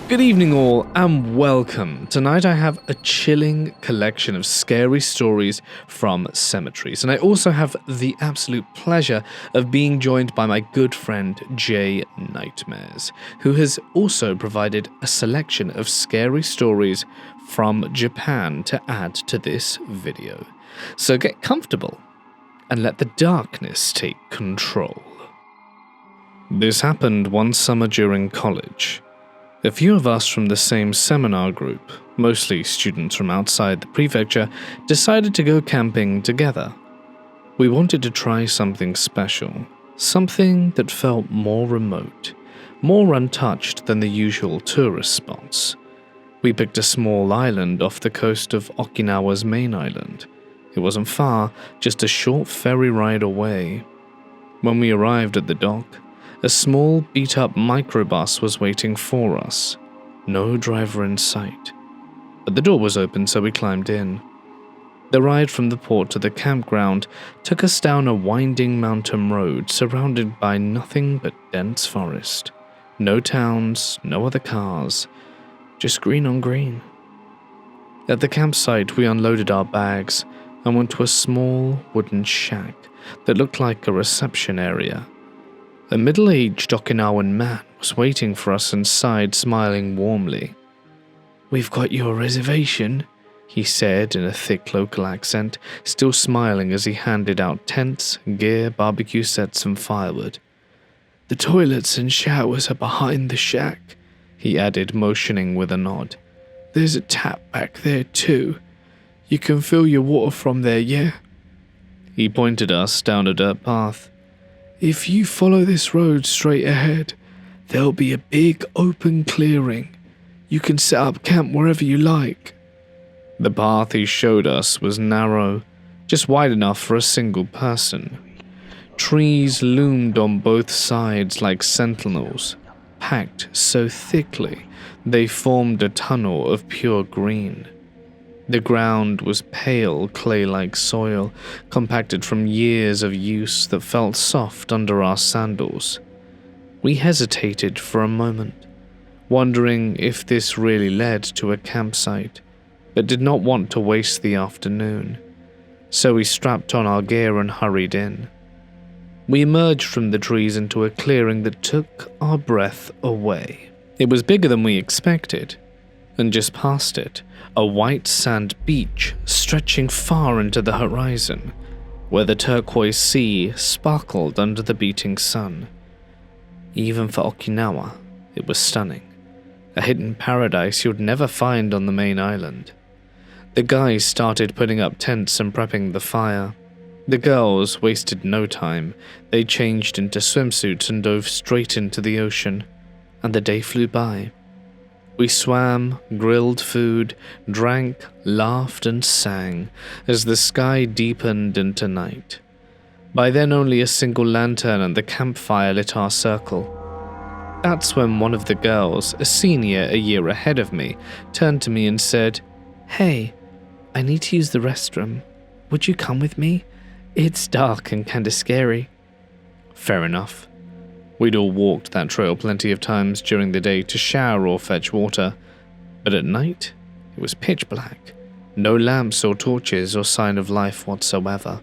Good evening all and welcome. Tonight I have a chilling collection of scary stories from cemeteries, and I also have the absolute pleasure of being joined by my good friend Jay Nightmares, who has also provided a selection of scary stories from Japan to add to this video. So get comfortable and let the darkness take control. This happened one summer during college. A few of us from the same seminar group, mostly students from outside the prefecture, decided to go camping together. We wanted to try something special, something that felt more remote, more untouched than the usual tourist spots. We picked a small island off the coast of Okinawa's main island. It wasn't far, just a short ferry ride away. When we arrived at the dock, a small, beat-up microbus was waiting for us. No driver in sight. But the door was open, so we climbed in. The ride from the port to the campground took us down a winding mountain road surrounded by nothing but dense forest. No towns, no other cars, just green on green. At the campsite, we unloaded our bags and went to a small wooden shack that looked like a reception area. A middle-aged Okinawan man was waiting for us inside, smiling warmly. "We've got your reservation," he said in a thick local accent, still smiling as he handed out tents, gear, barbecue sets, and firewood. "The toilets and showers are behind the shack," he added, motioning with a nod. "There's a tap back there too. You can fill your water from there, yeah?" He pointed us down a dirt path. "If you follow this road straight ahead, there'll be a big open clearing. You can set up camp wherever you like." The path he showed us was narrow, just wide enough for a single person. Trees loomed on both sides like sentinels, packed so thickly they formed a tunnel of pure green. The ground was pale clay-like soil, compacted from years of use that felt soft under our sandals. We hesitated for a moment, wondering if this really led to a campsite, but did not want to waste the afternoon. So we strapped on our gear and hurried in. We emerged from the trees into a clearing that took our breath away. It was bigger than we expected, and just past it, a white sand beach stretching far into the horizon, where the turquoise sea sparkled under the beating sun. Even for Okinawa, it was stunning, a hidden paradise you'd never find on the main island. The guys started putting up tents and prepping the fire. The girls wasted no time. They changed into swimsuits and dove straight into the ocean, and the day flew by. We swam, grilled food, drank, laughed, and sang as the sky deepened into night. By then only a single lantern and the campfire lit our circle. That's when one of the girls, a senior a year ahead of me, turned to me and said, "Hey, I need to use the restroom. Would you come with me? It's dark and kinda scary." Fair enough. We'd all walked that trail plenty of times during the day to shower or fetch water, but at night, it was pitch black. No lamps or torches or sign of life whatsoever.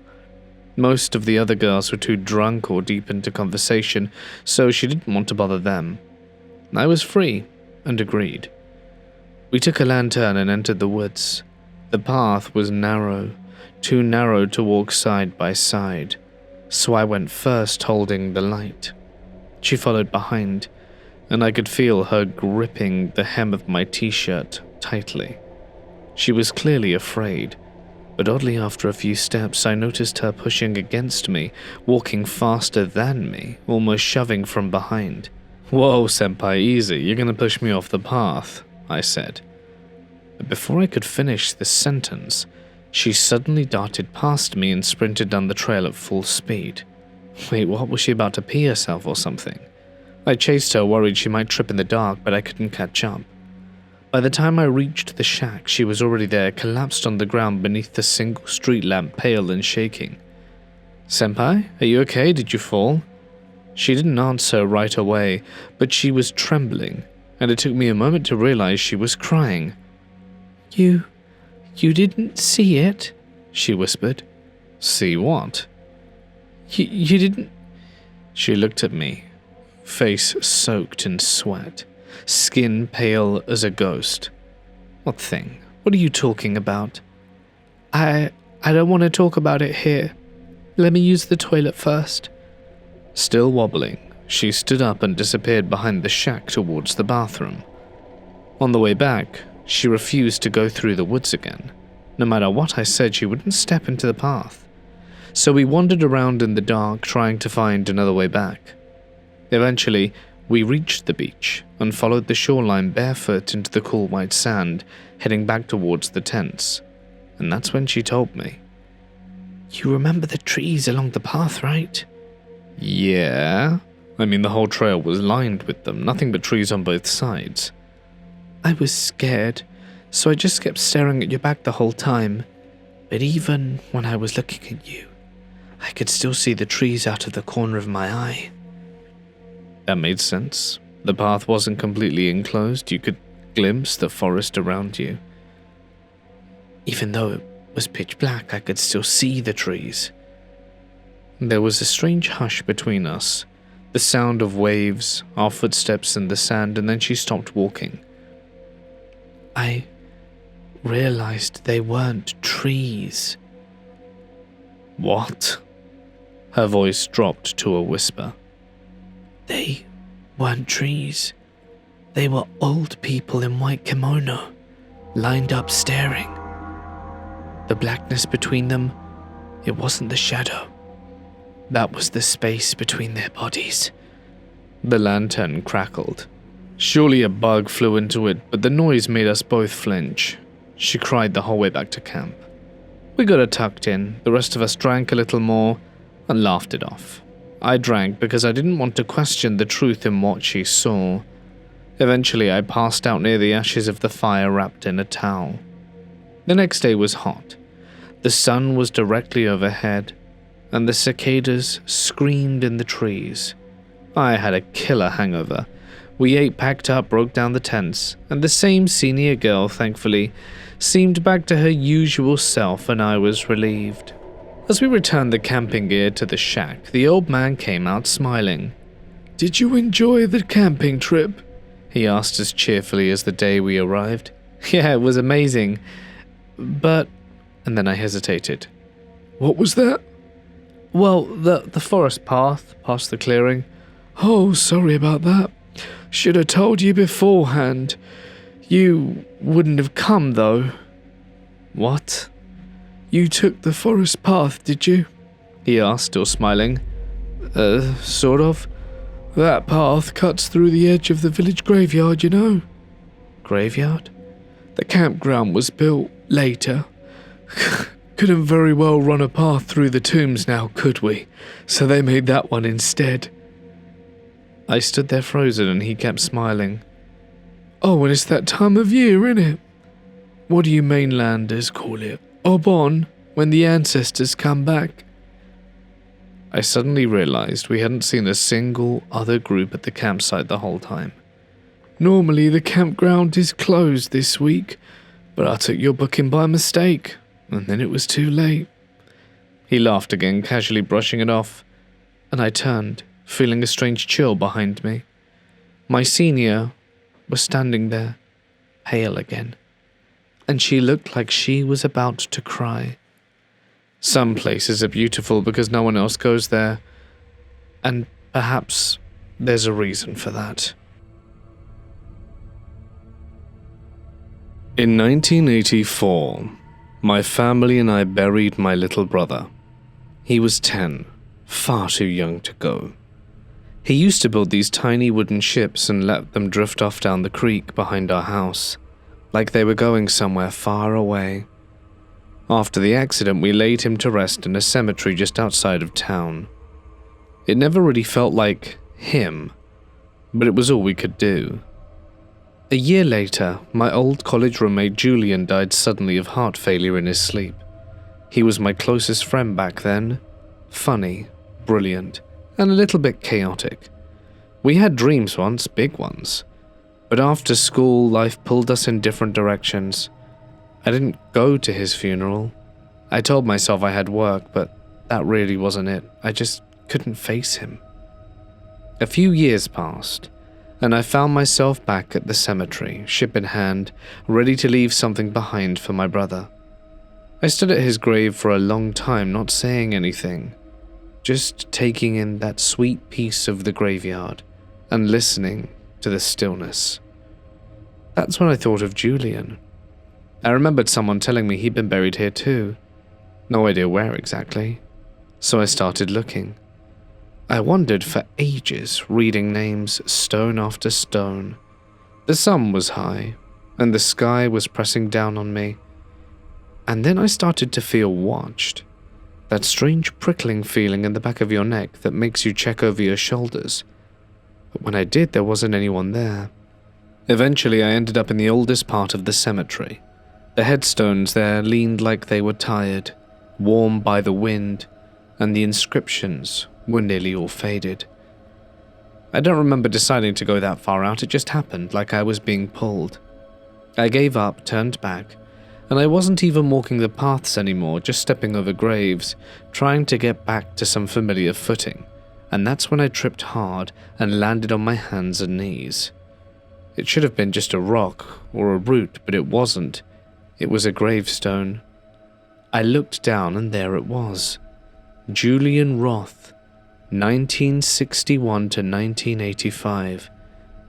Most of the other girls were too drunk or deep into conversation, so she didn't want to bother them. I was free, and agreed. We took a lantern and entered the woods. The path was narrow, too narrow to walk side by side, so I went first holding the light. She followed behind, and I could feel her gripping the hem of my t-shirt tightly. She was clearly afraid, but oddly after a few steps I noticed her pushing against me, walking faster than me, almost shoving from behind. "Whoa, senpai, easy, you're gonna push me off the path," I said. But before I could finish the sentence, she suddenly darted past me and sprinted down the trail at full speed. Wait, what, was she about to pee herself or something? I chased her, worried she might trip in the dark, but I couldn't catch up. By the time I reached the shack, she was already there, collapsed on the ground beneath the single street lamp, pale and shaking. "Senpai, are you okay? Did you fall?" She didn't answer right away, but she was trembling, and it took me a moment to realize she was crying. You didn't see it?" she whispered. "See what?" You didn't..." She looked at me, face soaked in sweat, skin pale as a ghost. "What thing? What are you talking about?" I don't want to talk about it here. Let me use the toilet first." Still wobbling, she stood up and disappeared behind the shack towards the bathroom. On the way back, she refused to go through the woods again. No matter what I said, she wouldn't step into the path. So we wandered around in the dark trying to find another way back. Eventually, we reached the beach and followed the shoreline barefoot into the cool white sand, heading back towards the tents. And that's when she told me. "You remember the trees along the path, right?" "Yeah. I mean, the whole trail was lined with them, nothing but trees on both sides." "I was scared, so I just kept staring at your back the whole time. But even when I was looking at you, I could still see the trees out of the corner of my eye." That made sense. The path wasn't completely enclosed. You could glimpse the forest around you. "Even though it was pitch black, I could still see the trees." There was a strange hush between us, the sound of waves, our footsteps in the sand, and then she stopped walking. "I realized they weren't trees." "What?" Her voice dropped to a whisper. "They weren't trees. They were old people in white kimono, lined up staring. The blackness between them, it wasn't the shadow. That was the space between their bodies." The lantern crackled. Surely a bug flew into it, but the noise made us both flinch. She cried the whole way back to camp. We got her tucked in, the rest of us drank a little more, and laughed it off. I drank because I didn't want to question the truth in what she saw. Eventually I passed out near the ashes of the fire wrapped in a towel. The next day was hot. The sun was directly overhead, and the cicadas screamed in the trees. I had a killer hangover. We ate, packed up, broke down the tents, and the same senior girl, thankfully, seemed back to her usual self, and I was relieved. As we returned the camping gear to the shack, the old man came out smiling. "Did you enjoy the camping trip?" he asked as cheerfully as the day we arrived. "Yeah, it was amazing. But..." And then I hesitated. "What was that?" "Well, the forest path past the clearing." "Oh, sorry about that. Should have told you beforehand. You wouldn't have come, though." "What?" "You took the forest path, did you?" he asked, still smiling. Sort of. That path cuts through the edge of the village graveyard, you know." "Graveyard?" "The campground was built later. Couldn't very well run a path through the tombs now, could we? So they made that one instead." I stood there frozen and he kept smiling. "Oh, and it's that time of year, innit? What do you mainlanders call it? Obon, when the ancestors come back." I suddenly realized we hadn't seen a single other group at the campsite the whole time. "Normally the campground is closed this week, but I took your booking by mistake, and then it was too late." He laughed again, casually brushing it off, and I turned, feeling a strange chill behind me. My senior was standing there, pale again, and she looked like she was about to cry. Some places are beautiful because no one else goes there, and perhaps there's a reason for that. In 1984, my family and I buried my little brother. He was 10, far too young to go. He used to build these tiny wooden ships and let them drift off down the creek behind our house, like they were going somewhere far away. After the accident, we laid him to rest in a cemetery just outside of town. It never really felt like him, but it was all we could do. A year later, my old college roommate Julian died suddenly of heart failure in his sleep. He was my closest friend back then. Funny, brilliant, and a little bit chaotic. We had dreams once, big ones. But after school, life pulled us in different directions. I didn't go to his funeral. I told myself I had work, but that really wasn't it. I just couldn't face him. A few years passed, and I found myself back at the cemetery, ship in hand, ready to leave something behind for my brother. I stood at his grave for a long time, not saying anything, just taking in that sweet peace of the graveyard and listening to the stillness. That's when I thought of Julian. I remembered someone telling me he'd been buried here too. No idea where exactly, so I started looking. I wandered for ages, reading names stone after stone. The sun was high, and the sky was pressing down on me. And then I started to feel watched. That strange prickling feeling in the back of your neck that makes you check over your shoulders. But when I did, there wasn't anyone there. Eventually, I ended up in the oldest part of the cemetery. The headstones there leaned like they were tired, warm by the wind, and the inscriptions were nearly all faded. I don't remember deciding to go that far out, it just happened like I was being pulled. I gave up, turned back, and I wasn't even walking the paths anymore, just stepping over graves, trying to get back to some familiar footing, and that's when I tripped hard and landed on my hands and knees. It should have been just a rock or a root, but it wasn't. It was a gravestone. I looked down and there it was. Julian Roth, 1961 to 1985.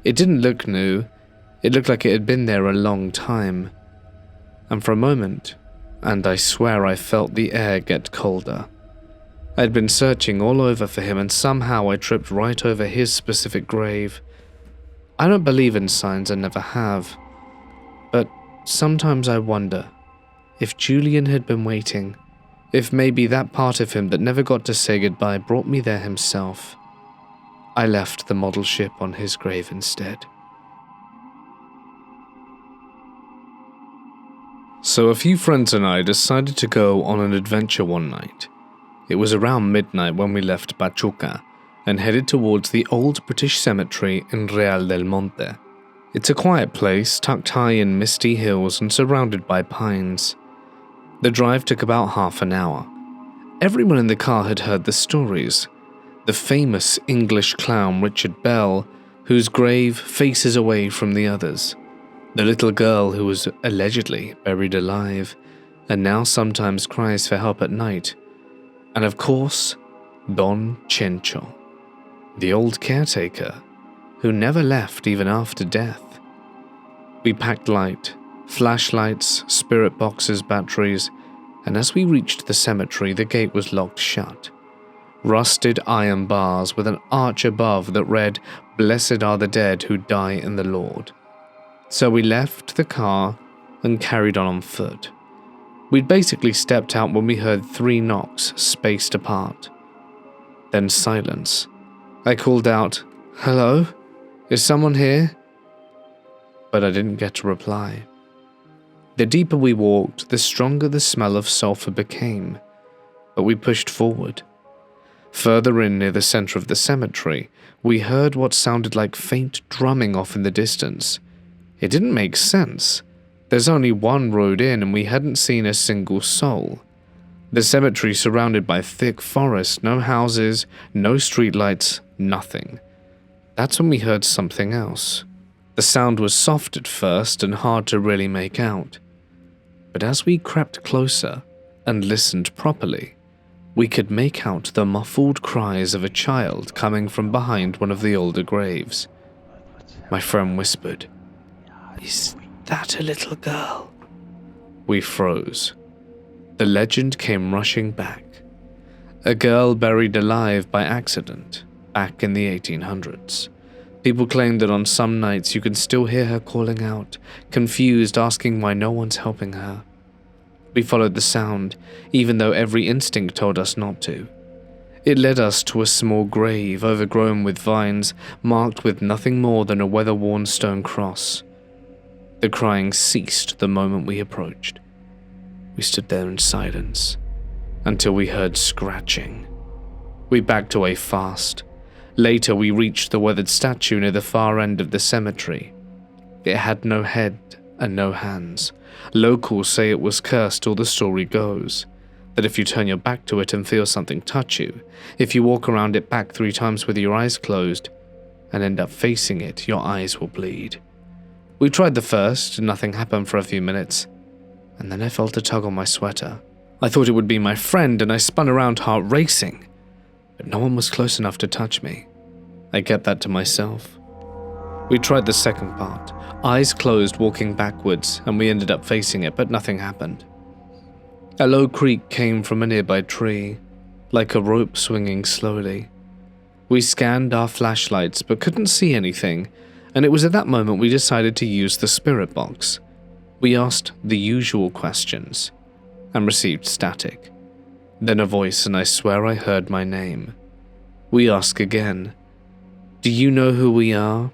It didn't look new. It looked like it had been there a long time. And for a moment, and I swear I felt the air get colder. I'd been searching all over for him and somehow I tripped right over his specific grave. I don't believe in signs and never have. But sometimes I wonder if Julian had been waiting, if maybe that part of him that never got to say goodbye brought me there himself. I left the model ship on his grave instead. So a few friends and I decided to go on an adventure one night. It was around midnight when we left Pachuca and headed towards the old British cemetery in Real del Monte. It's a quiet place tucked high in misty hills and surrounded by pines. The drive took about half an hour. Everyone in the car had heard the stories. The famous English clown Richard Bell, whose grave faces away from the others. The little girl who was allegedly buried alive and now sometimes cries for help at night. And of course, Don Chencho, the old caretaker who never left even after death. We packed light, flashlights, spirit boxes, batteries, and as we reached the cemetery, the gate was locked shut. Rusted iron bars with an arch above that read, "Blessed are the dead who die in the Lord." So we left the car and carried on foot. We'd basically stepped out when we heard 3 knocks spaced apart. Then silence. I called out, "Hello? Is someone here?" But I didn't get a reply. The deeper we walked, the stronger the smell of sulfur became, but we pushed forward. Further in near the center of the cemetery, we heard what sounded like faint drumming off in the distance. It didn't make sense. There's only one road in and we hadn't seen a single soul. The cemetery surrounded by thick forest, no houses, no streetlights, nothing. That's when we heard something else. The sound was soft at first and hard to really make out. But as we crept closer and listened properly, we could make out the muffled cries of a child coming from behind one of the older graves. My friend whispered, "Is that a little girl?" We froze. The legend came rushing back. A girl buried alive by accident, back in the 1800s. People claim that on some nights you can still hear her calling out, confused, asking why no one's helping her. We followed the sound, even though every instinct told us not to. It led us to a small grave overgrown with vines, marked with nothing more than a weather-worn stone cross. The crying ceased the moment we approached. We stood there in silence, until we heard scratching. We backed away fast. Later we reached the weathered statue near the far end of the cemetery. It had no head and no hands. Locals say it was cursed, or the story goes that if you turn your back to it and feel something touch you, if you walk around it back 3 times with your eyes closed and end up facing it, your eyes will bleed. We tried the first, and nothing happened for a few minutes, and then I felt a tug on my sweater. I thought it would be my friend, and I spun around, heart racing, but no one was close enough to touch me. I kept that to myself. We tried the second part, eyes closed, walking backwards, and we ended up facing it, but nothing happened. A low creak came from a nearby tree, like a rope swinging slowly. We scanned our flashlights but couldn't see anything, and it was at that moment we decided to use the spirit box. We asked the usual questions and received static. Then a voice, and I swear I heard my name. We ask again, "Do you know who we are?"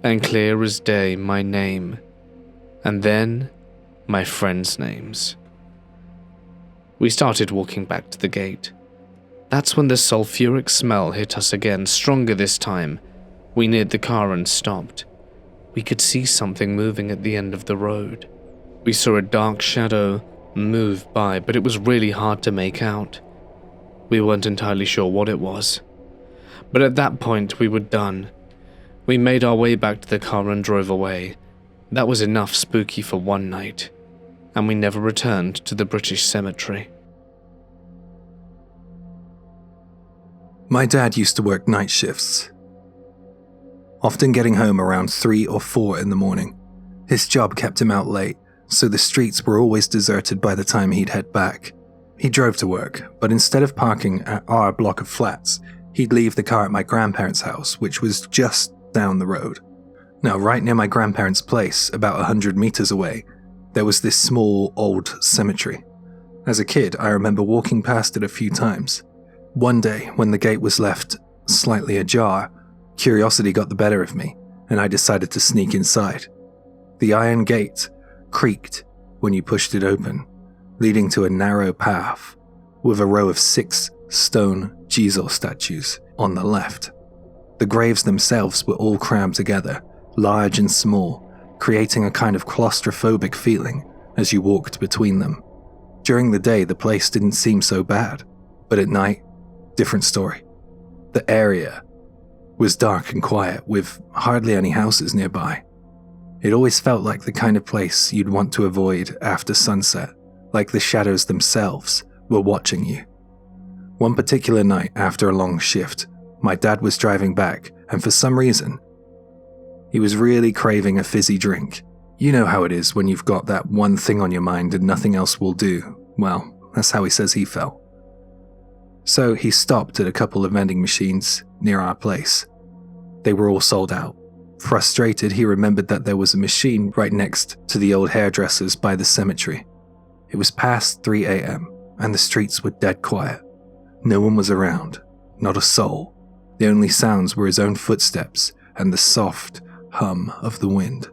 And clear as day, my name, and then my friends' names. We started walking back to the gate. That's when the sulfuric smell hit us again, stronger this time. We neared the car and stopped. We could see something moving at the end of the road. We saw a dark shadow move by, but it was really hard to make out. We weren't entirely sure what it was. But at that point, we were done. We made our way back to the car and drove away. That was enough spooky for one night, and we never returned to the British cemetery. My dad used to work night shifts, often getting home around 3 or 4 in the morning. His job kept him out late, so the streets were always deserted by the time he'd head back. He drove to work, but instead of parking at our block of flats, he'd leave the car at my grandparents' house, which was just down the road. Now, right near my grandparents' place, about 100 meters away, there was this small, old cemetery. As a kid, I remember walking past it a few times. One day, when the gate was left slightly ajar, curiosity got the better of me, and I decided to sneak inside. The iron gate creaked when you pushed it open, leading to a narrow path with a row of 6 stone Jesus statues on the left. The graves themselves were all crammed together, large and small, creating a kind of claustrophobic feeling as you walked between them. During the day, the place didn't seem so bad, but at night, different story. The area was dark and quiet, with hardly any houses nearby. It always felt like the kind of place you'd want to avoid after sunset, like the shadows themselves were watching you. One particular night after a long shift, my dad was driving back, and for some reason, he was really craving a fizzy drink. You know how it is when you've got that one thing on your mind and nothing else will do. Well, that's how he says he felt. So he stopped at a couple of vending machines near our place. They were all sold out. Frustrated, he remembered that there was a machine right next to the old hairdressers by the cemetery. It was past 3 a.m. and the streets were dead quiet. No one was around, not a soul. The only sounds were his own footsteps and the soft hum of the wind.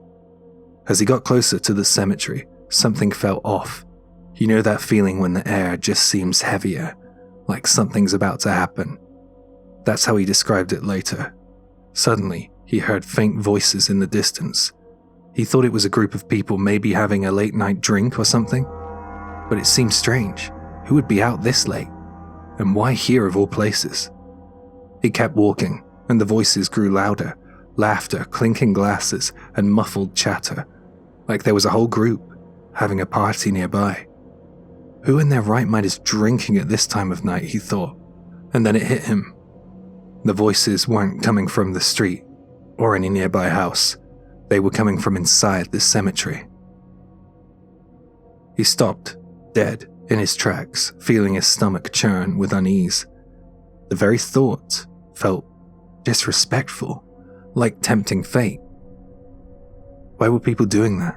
As he got closer to the cemetery, something felt off. You know that feeling when the air just seems heavier, like something's about to happen. That's how he described it later. Suddenly, he heard faint voices in the distance. He thought it was a group of people maybe having a late night drink or something. But it seemed strange. Who would be out this late? And why here of all places? He kept walking, and the voices grew louder. Laughter, clinking glasses, and muffled chatter. Like there was a whole group having a party nearby. Who in their right mind is drinking at this time of night, he thought. And then it hit him. The voices weren't coming from the street or any nearby house. They were coming from inside the cemetery. He stopped, dead, in his tracks, feeling his stomach churn with unease. The very thought felt disrespectful, like tempting fate. Why were people doing that?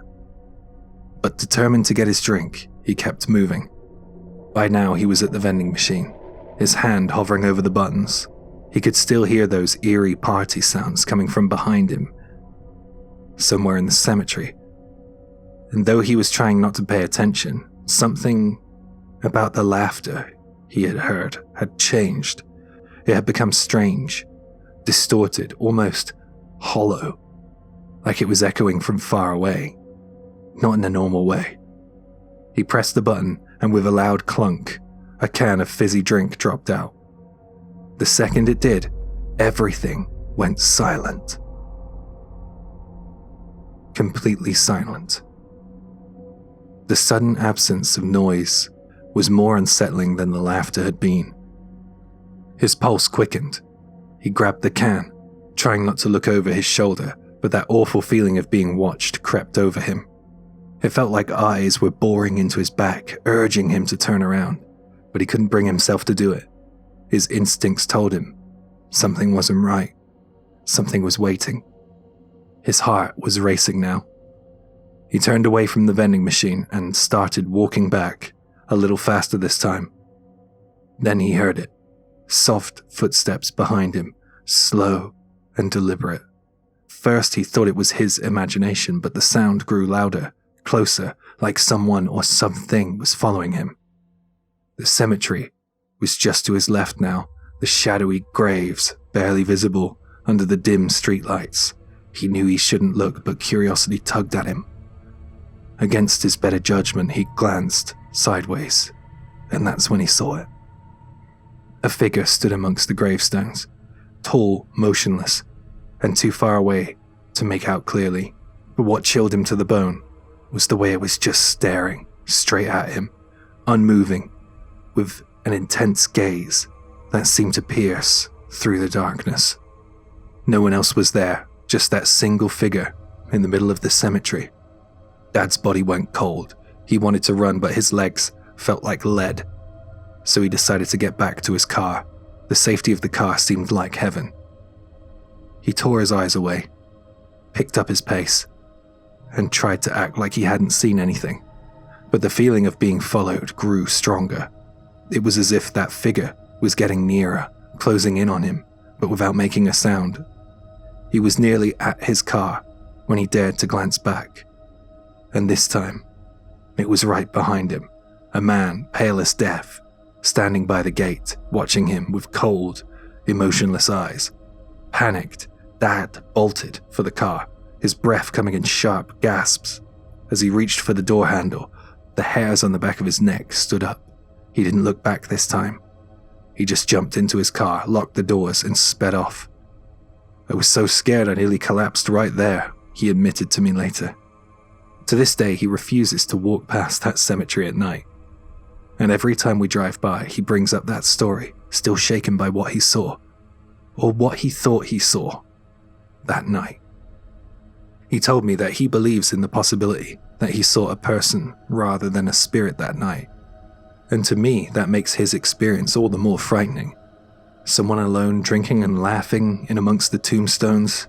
But determined to get his drink, he kept moving. By now he was at the vending machine, his hand hovering over the buttons. He could still hear those eerie party sounds coming from behind him, somewhere in the cemetery. And though he was trying not to pay attention, something about the laughter he had heard had changed. It had become strange, distorted, almost hollow, like it was echoing from far away. Not in a normal way. He pressed the button, and with a loud clunk, a can of fizzy drink dropped out. The second it did, everything went silent. Completely silent. The sudden absence of noise was more unsettling than the laughter had been. His pulse quickened. He grabbed the can, trying not to look over his shoulder, but that awful feeling of being watched crept over him. It felt like eyes were boring into his back, urging him to turn around, but he couldn't bring himself to do it. His instincts told him something wasn't right. Something was waiting. His heart was racing now. He turned away from the vending machine and started walking back, a little faster this time. Then he heard it. Soft footsteps behind him, slow and deliberate. First he thought it was his imagination, but the sound grew louder, closer, like someone or something was following him. The cemetery was just to his left now, the shadowy graves barely visible under the dim streetlights. He knew he shouldn't look, but curiosity tugged at him. Against his better judgment, he glanced sideways, and that's when he saw it. A figure stood amongst the gravestones, tall, motionless, and too far away to make out clearly. But what chilled him to the bone was the way it was just staring straight at him, unmoving, with an intense gaze that seemed to pierce through the darkness. No one else was there, just that single figure in the middle of the cemetery. Dad's body went cold. He wanted to run, but his legs felt like lead. So he decided to get back to his car. The safety of the car seemed like heaven. He tore his eyes away, picked up his pace, and tried to act like he hadn't seen anything. But the feeling of being followed grew stronger. It was as if that figure was getting nearer, closing in on him, but without making a sound. He was nearly at his car when he dared to glance back. And this time, it was right behind him, a man, pale as death, standing by the gate, watching him with cold, emotionless eyes. Panicked, Dad bolted for the car, his breath coming in sharp gasps. As he reached for the door handle, the hairs on the back of his neck stood up. He didn't look back this time. He just jumped into his car, locked the doors, and sped off. I was so scared I nearly collapsed right there, he admitted to me later. To this day, he refuses to walk past that cemetery at night. And every time we drive by, he brings up that story, still shaken by what he saw, or what he thought he saw, that night. He told me that he believes in the possibility that he saw a person rather than a spirit that night. And to me, that makes his experience all the more frightening. Someone alone drinking and laughing in amongst the tombstones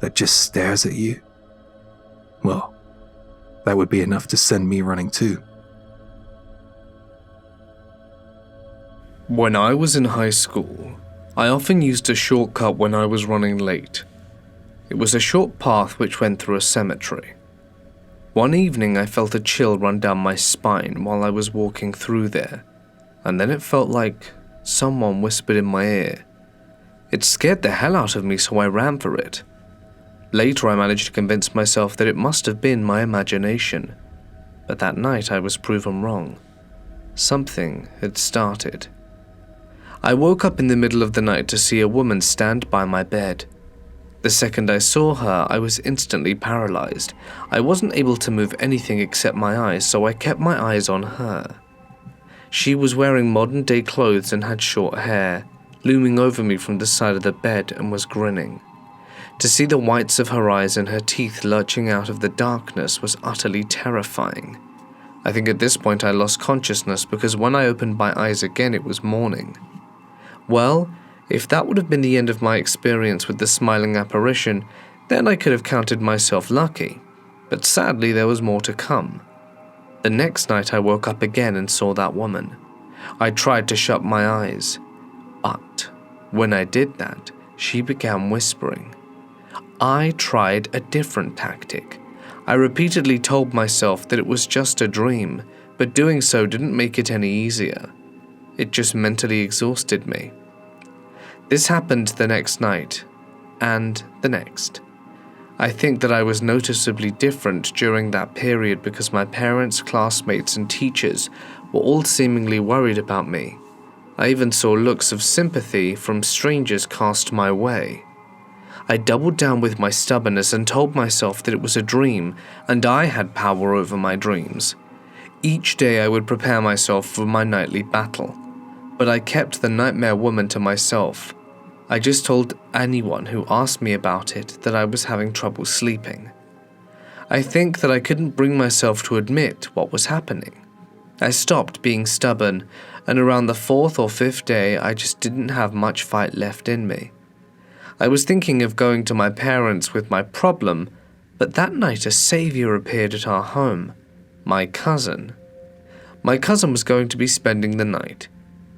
that just stares at you. Well, that would be enough to send me running too. When I was in high school, I often used a shortcut when I was running late. It was a short path which went through a cemetery. One evening I felt a chill run down my spine while I was walking through there, and then it felt like someone whispered in my ear. It scared the hell out of me, so I ran for it. Later I managed to convince myself that it must have been my imagination, but that night I was proven wrong. Something had started. I woke up in the middle of the night to see a woman stand by my bed. The second I saw her, I was instantly paralyzed. I wasn't able to move anything except my eyes, so I kept my eyes on her. She was wearing modern-day clothes and had short hair, looming over me from the side of the bed, and was grinning. To see the whites of her eyes and her teeth lurching out of the darkness was utterly terrifying. I think at this point I lost consciousness because when I opened my eyes again it was morning. Well, if that would have been the end of my experience with the smiling apparition, then I could have counted myself lucky. But sadly there was more to come. The next night I woke up again and saw that woman. I tried to shut my eyes, but when I did that, she began whispering. I tried a different tactic. I repeatedly told myself that it was just a dream, but doing so didn't make it any easier. It just mentally exhausted me. This happened the next night, and the next. I think that I was noticeably different during that period because my parents, classmates, and teachers were all seemingly worried about me. I even saw looks of sympathy from strangers cast my way. I doubled down with my stubbornness and told myself that it was a dream and I had power over my dreams. Each day I would prepare myself for my nightly battle, but I kept the nightmare woman to myself. I just told anyone who asked me about it that I was having trouble sleeping. I think that I couldn't bring myself to admit what was happening. I stopped being stubborn, and around the 4th or 5th day I just didn't have much fight left in me. I was thinking of going to my parents with my problem, but that night a savior appeared at our home. My cousin. My cousin was going to be spending the night.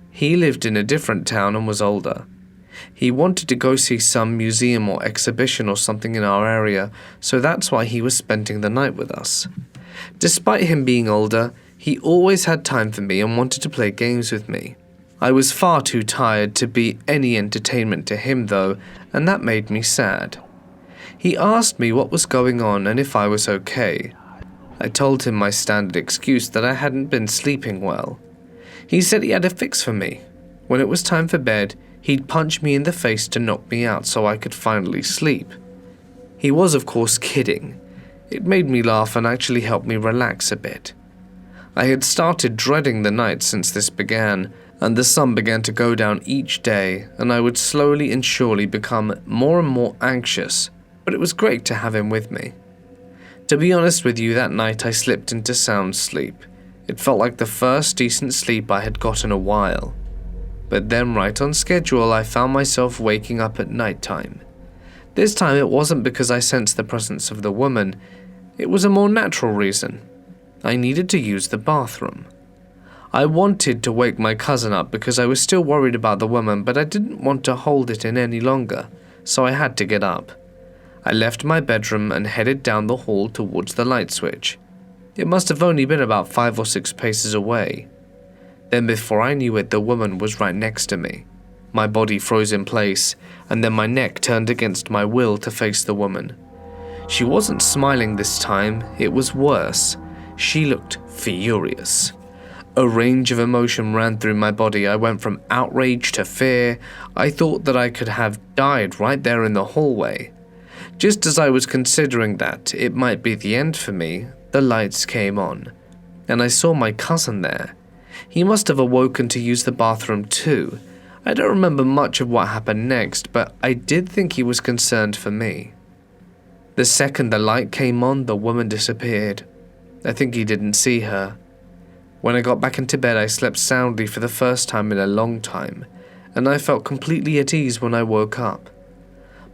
He lived in a different town and was older. He wanted to go see some museum or exhibition or something in our area, so that's why he was spending the night with us. Despite him being older, he always had time for me and wanted to play games with me. I was far too tired to be any entertainment to him though, and that made me sad. He asked me what was going on and if I was okay. I told him my standard excuse that I hadn't been sleeping well. He said he had a fix for me. When it was time for bed, he'd punch me in the face to knock me out so I could finally sleep. He was of course kidding. It made me laugh and actually helped me relax a bit. I had started dreading the night since this began, and the sun began to go down each day, and I would slowly and surely become more and more anxious, but it was great to have him with me. To be honest with you, that night I slipped into sound sleep. It felt like the first decent sleep I had got in a while. But then right on schedule I found myself waking up at night time. This time it wasn't because I sensed the presence of the woman, it was a more natural reason. I needed to use the bathroom. I wanted to wake my cousin up because I was still worried about the woman, but I didn't want to hold it in any longer, so I had to get up. I left my bedroom and headed down the hall towards the light switch. It must have only been about 5 or 6 paces away. Then before I knew it, the woman was right next to me. My body froze in place, and then my neck turned against my will to face the woman. She wasn't smiling this time, it was worse. She looked furious. A range of emotion ran through my body. I went from outrage to fear. I thought that I could have died right there in the hallway. Just as I was considering that it might be the end for me, the lights came on, and I saw my cousin there. He must have awoken to use the bathroom too. I don't remember much of what happened next, but I did think he was concerned for me. The second the light came on, the woman disappeared. I think he didn't see her. When I got back into bed, I slept soundly for the first time in a long time, and I felt completely at ease when I woke up.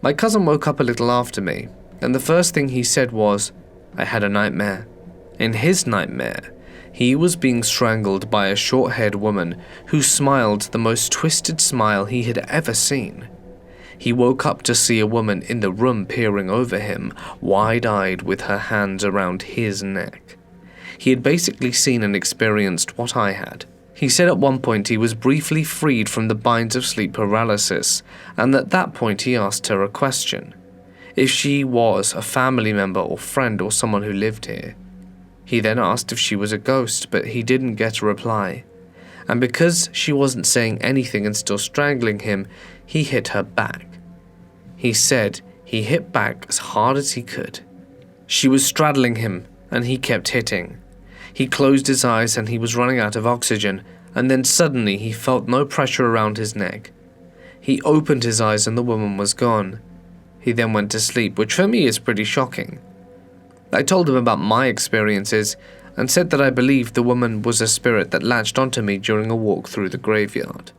My cousin woke up a little after me, and the first thing he said was, I had a nightmare. In his nightmare, he was being strangled by a short-haired woman who smiled the most twisted smile he had ever seen. He woke up to see a woman in the room peering over him, wide-eyed with her hands around his neck. He had basically seen and experienced what I had. He said at one point he was briefly freed from the binds of sleep paralysis, and at that point he asked her a question. If she was a family member or friend or someone who lived here. He then asked if she was a ghost, but he didn't get a reply. And because she wasn't saying anything and still strangling him, he hit her back. He said he hit back as hard as he could. She was straddling him, and he kept hitting. He closed his eyes and he was running out of oxygen, and then suddenly he felt no pressure around his neck. He opened his eyes and the woman was gone. He then went to sleep, which for me is pretty shocking. I told him about my experiences and said that I believed the woman was a spirit that latched onto me during a walk through the graveyard.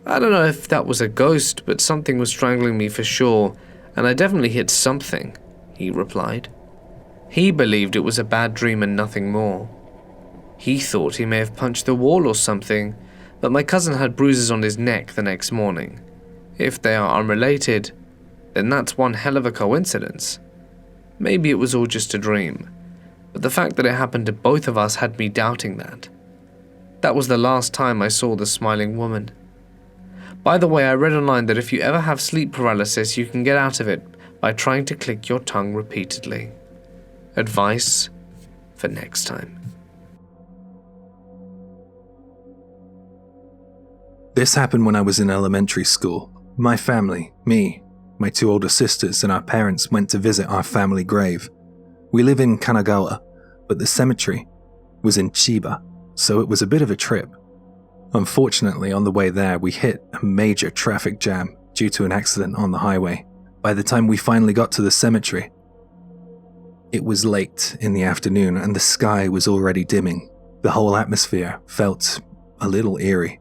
I don't know if that was a ghost, but something was strangling me for sure, and I definitely hit something, he replied. He believed it was a bad dream and nothing more. He thought he may have punched the wall or something, but my cousin had bruises on his neck the next morning. If they are unrelated, then that's one hell of a coincidence. Maybe it was all just a dream, but the fact that it happened to both of us had me doubting that. That was the last time I saw the smiling woman. By the way, I read online that if you ever have sleep paralysis, you can get out of it by trying to click your tongue repeatedly. Advice for next time. This happened when I was in elementary school. My family, me, my 2 older sisters, and our parents went to visit our family grave. We live in Kanagawa, but the cemetery was in Chiba, so it was a bit of a trip. Unfortunately, on the way there, we hit a major traffic jam due to an accident on the highway. By the time we finally got to the cemetery, it was late in the afternoon and the sky was already dimming. The whole atmosphere felt a little eerie.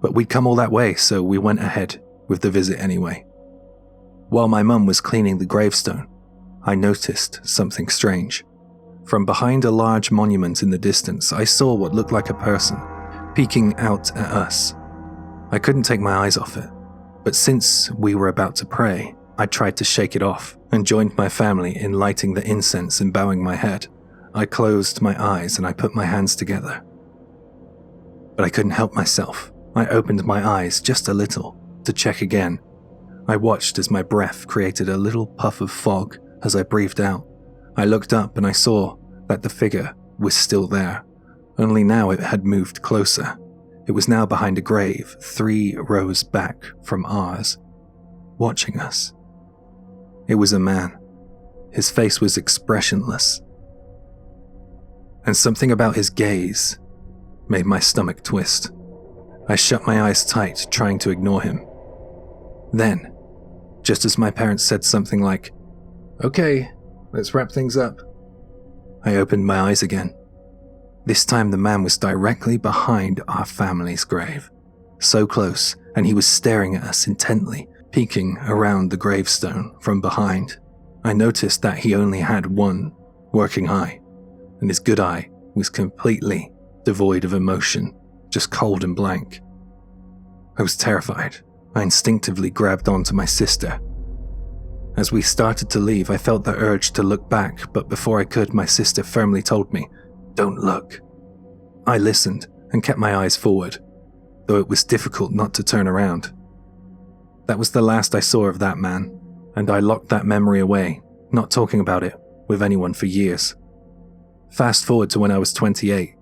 But we'd come all that way, so we went ahead with the visit anyway. While my mum was cleaning the gravestone, I noticed something strange. From behind a large monument in the distance, I saw what looked like a person peeking out at us. I couldn't take my eyes off it, but since we were about to pray, I tried to shake it off and joined my family in lighting the incense and bowing my head. I closed my eyes and I put my hands together. But I couldn't help myself. I opened my eyes just a little to check again. I watched as my breath created a little puff of fog as I breathed out. I looked up and I saw that the figure was still there, only now it had moved closer. It was now behind a grave 3 rows back from ours, watching us. It was a man. His face was expressionless, and something about his gaze made my stomach twist. I shut my eyes tight, trying to ignore him. Then, just as my parents said something like, "Okay, let's wrap things up," I opened my eyes again. This time the man was directly behind our family's grave, so close, and he was staring at us intently, peeking around the gravestone from behind. I noticed that he only had one working eye, and his good eye was completely devoid of emotion, just cold and blank. I was terrified. I instinctively grabbed onto my sister. As we started to leave, I felt the urge to look back, but before I could, my sister firmly told me, "Don't look." I listened and kept my eyes forward, though it was difficult not to turn around. That was the last I saw of that man, and I locked that memory away, not talking about it with anyone for years. Fast forward to when I was 28.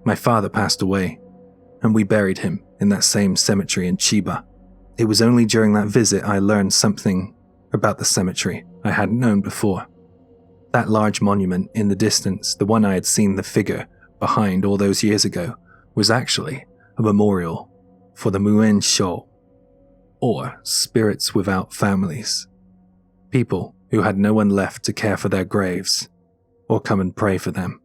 My father passed away, and we buried him in that same cemetery in Chiba. It was only during that visit I learned something about the cemetery I hadn't known before. That large monument in the distance, the one I had seen the figure behind all those years ago, was actually a memorial for the Muen Sho, or spirits without families. People who had no one left to care for their graves or come and pray for them.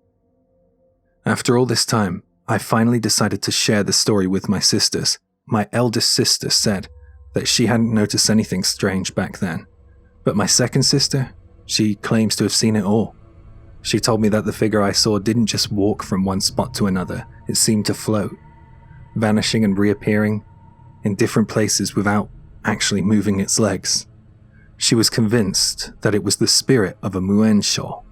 After all this time, I finally decided to share the story with my sisters. My eldest sister said that she hadn't noticed anything strange back then, but my second sister, she claims to have seen it all. She told me that the figure I saw didn't just walk from one spot to another, it seemed to float, vanishing and reappearing in different places without actually moving its legs. She was convinced that it was the spirit of a Muensho,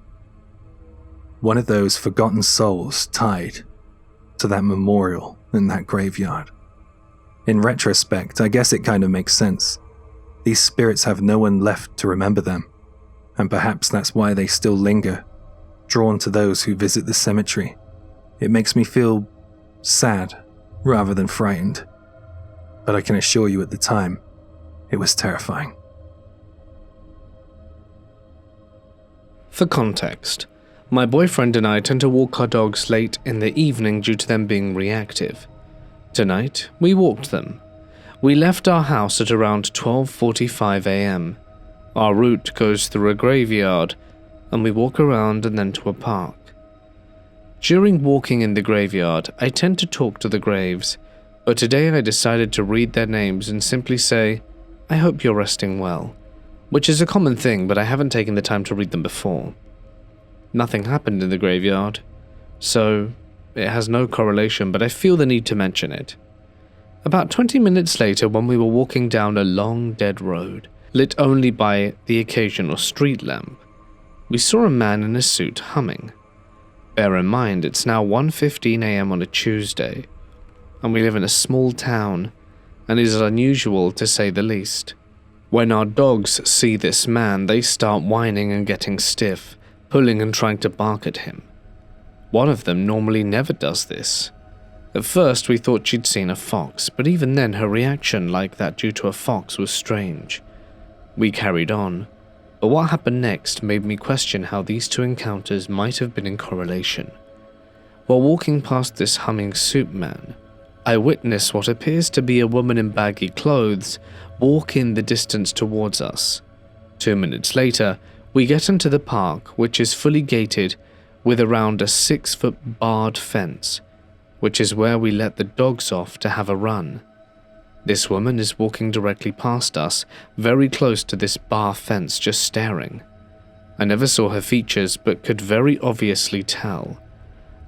one of those forgotten souls tied to that memorial in that graveyard. In retrospect, I guess it kind of makes sense. These spirits have no one left to remember them, and perhaps that's why they still linger, drawn to those who visit the cemetery. It makes me feel sad rather than frightened, but I can assure you at the time, it was terrifying. For context, my boyfriend and I tend to walk our dogs late in the evening due to them being reactive. Tonight, we walked them. We left our house at around 12:45 a.m. Our route goes through a graveyard, and we walk around and then to a park. During walking in the graveyard, I tend to talk to the graves, but today I decided to read their names and simply say, "I hope you're resting well," which is a common thing, but I haven't taken the time to read them before. Nothing happened in the graveyard, so it has no correlation, but I feel the need to mention it. About 20 minutes later, when we were walking down a long dead road, lit only by the occasional street lamp, we saw a man in a suit humming. Bear in mind, it's now 1:15 a.m. on a Tuesday, and we live in a small town, and it is unusual to say the least. When our dogs see this man, they start whining and getting stiff, pulling and trying to bark at him. One of them normally never does this. At first we thought she'd seen a fox, but even then her reaction like that due to a fox was strange. We carried on, but what happened next made me question how these two encounters might have been in correlation. While walking past this humming soup man, I witnessed what appears to be a woman in baggy clothes walk in the distance towards us. 2 minutes later, we get into the park, which is fully gated with around a 6-foot barred fence, which is where we let the dogs off to have a run. This woman is walking directly past us, very close to this bar fence, just staring. I never saw her features, but could very obviously tell.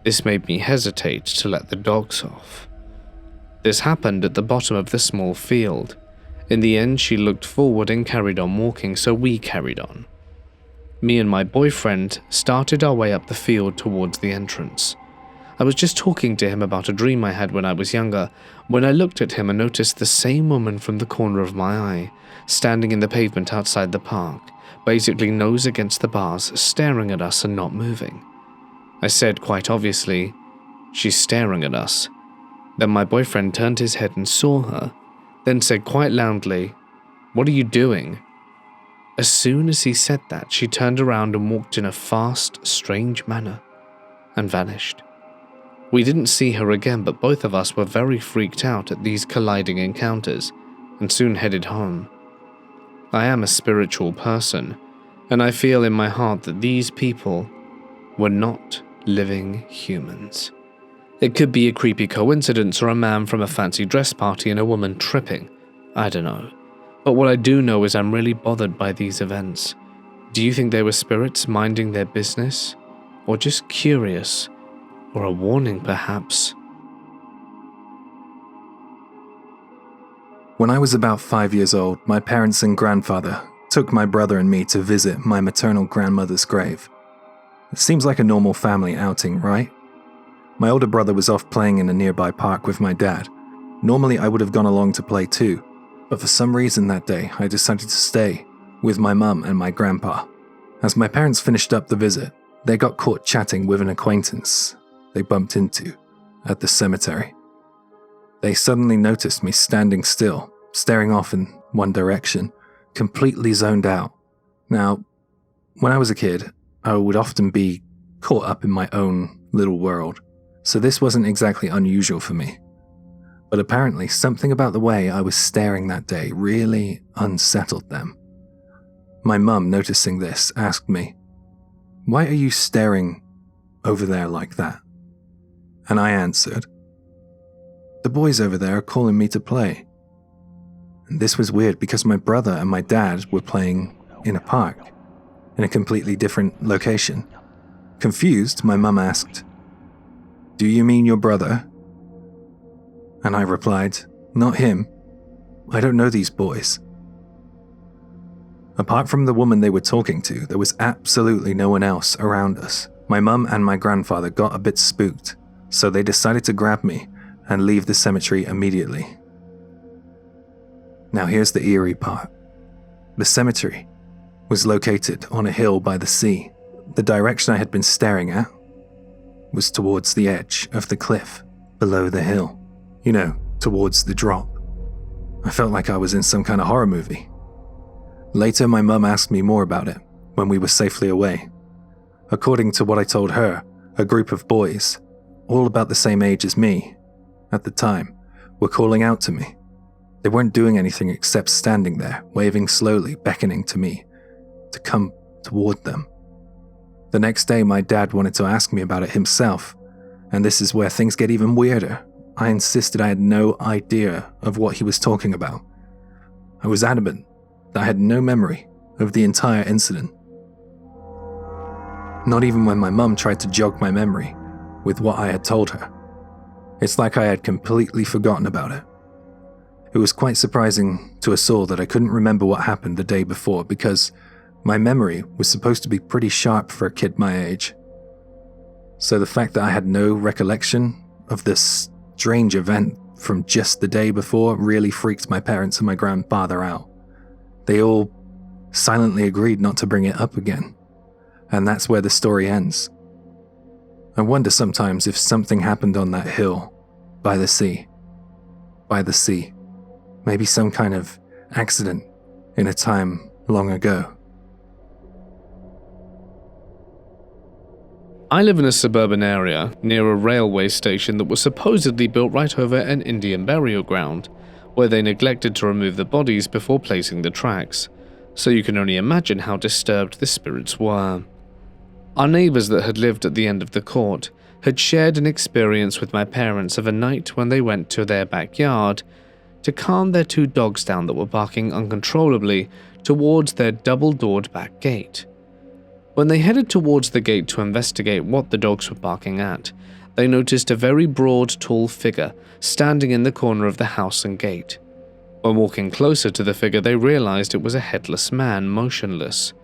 This made me hesitate to let the dogs off. This happened at the bottom of the small field. In the end, she looked forward and carried on walking, so we carried on. Me and my boyfriend started our way up the field towards the entrance. I was just talking to him about a dream I had when I was younger, when I looked at him and noticed the same woman from the corner of my eye, standing in the pavement outside the park, basically nose against the bars, staring at us and not moving. I said quite obviously, "She's staring at us." Then my boyfriend turned his head and saw her, then said quite loudly, "What are you doing?" As soon as he said that, she turned around and walked in a fast, strange manner, and vanished. We didn't see her again, but both of us were very freaked out at these colliding encounters, and soon headed home. I am a spiritual person, and I feel in my heart that these people were not living humans. It could be a creepy coincidence or a man from a fancy dress party and a woman tripping. I don't know. But what I do know is I'm really bothered by these events. Do you think they were spirits minding their business? Or just curious? Or a warning, perhaps? When I was about 5 years old, my parents and grandfather took my brother and me to visit my maternal grandmother's grave. It seems like a normal family outing, right? My older brother was off playing in a nearby park with my dad. Normally I would have gone along to play too, but for some reason that day I decided to stay with my mum and my grandpa. As my parents finished up the visit, they got caught chatting with an acquaintance they bumped into at the cemetery. They suddenly noticed me standing still, staring off in one direction, completely zoned out. Now, when I was a kid, I would often be caught up in my own little world, so this wasn't exactly unusual for me. But apparently something about the way I was staring that day really unsettled them. My mum, noticing this, asked me, "Why are you staring over there like that?" And I answered, "The boys over there are calling me to play." And this was weird because my brother and my dad were playing in a park, in a completely different location. Confused, my mum asked, "Do you mean your brother?" And I replied, "Not him. I don't know these boys." Apart from the woman they were talking to, there was absolutely no one else around us. My mum and my grandfather got a bit spooked, so they decided to grab me and leave the cemetery immediately. Now here's the eerie part. The cemetery was located on a hill by the sea. The direction I had been staring at was towards the edge of the cliff below the hill. You know, towards the drop. I felt like I was in some kind of horror movie. Later, my mum asked me more about it when we were safely away. According to what I told her, a group of boys, all about the same age as me, at the time, were calling out to me. They weren't doing anything except standing there, waving slowly, beckoning to me to come toward them. The next day, my dad wanted to ask me about it himself, and this is where things get even weirder. I insisted I had no idea of what he was talking about. I was adamant that I had no memory of the entire incident. Not even when my mum tried to jog my memory with what I had told her. It's like I had completely forgotten about it. It was quite surprising to us all that I couldn't remember what happened the day before because my memory was supposed to be pretty sharp for a kid my age. So the fact that I had no recollection of this strange event from just the day before really freaked my parents and my grandfather out. They all silently agreed not to bring it up again, and that's where the story ends. I wonder sometimes if something happened on that hill, by the sea. Maybe some kind of accident in a time long ago. I live in a suburban area near a railway station that was supposedly built right over an Indian burial ground, where they neglected to remove the bodies before placing the tracks, so you can only imagine how disturbed the spirits were. Our neighbours that had lived at the end of the court had shared an experience with my parents of a night when they went to their backyard to calm their 2 dogs down that were barking uncontrollably towards their double-doored back gate. When they headed towards the gate to investigate what the dogs were barking at, they noticed a very broad, tall figure standing in the corner of the house and gate. When walking closer to the figure, they realized it was a headless man, motionless.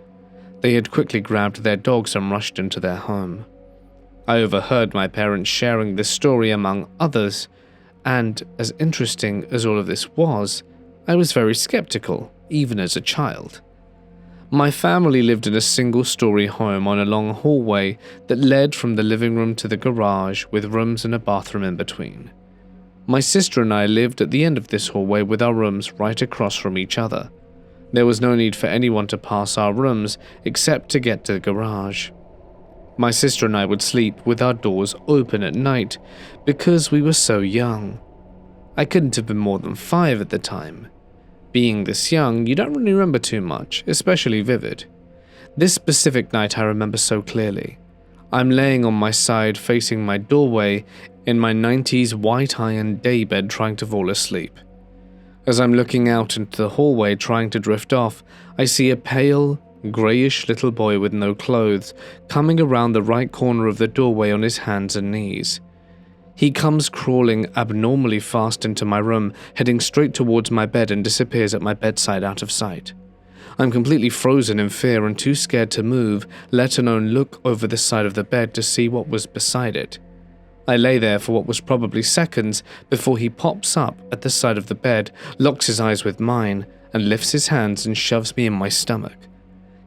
They had quickly grabbed their dogs and rushed into their home. I overheard my parents sharing this story among others, and as interesting as all of this was, I was very skeptical, even as a child. My family lived in a single-story home on a long hallway that led from the living room to the garage with rooms and a bathroom in between. My sister and I lived at the end of this hallway with our rooms right across from each other. There was no need for anyone to pass our rooms except to get to the garage. My sister and I would sleep with our doors open at night because we were so young. I couldn't have been more than 5 at the time. Being this young, you don't really remember too much, especially vivid. This specific night I remember so clearly. I'm laying on my side facing my doorway in my 90s white iron daybed trying to fall asleep. As I'm looking out into the hallway trying to drift off, I see a pale, greyish little boy with no clothes coming around the right corner of the doorway on his hands and knees. He comes crawling abnormally fast into my room, heading straight towards my bed and disappears at my bedside out of sight. I'm completely frozen in fear and too scared to move, let alone look over the side of the bed to see what was beside it. I lay there for what was probably seconds before he pops up at the side of the bed, locks his eyes with mine, and lifts his hands and shoves me in my stomach.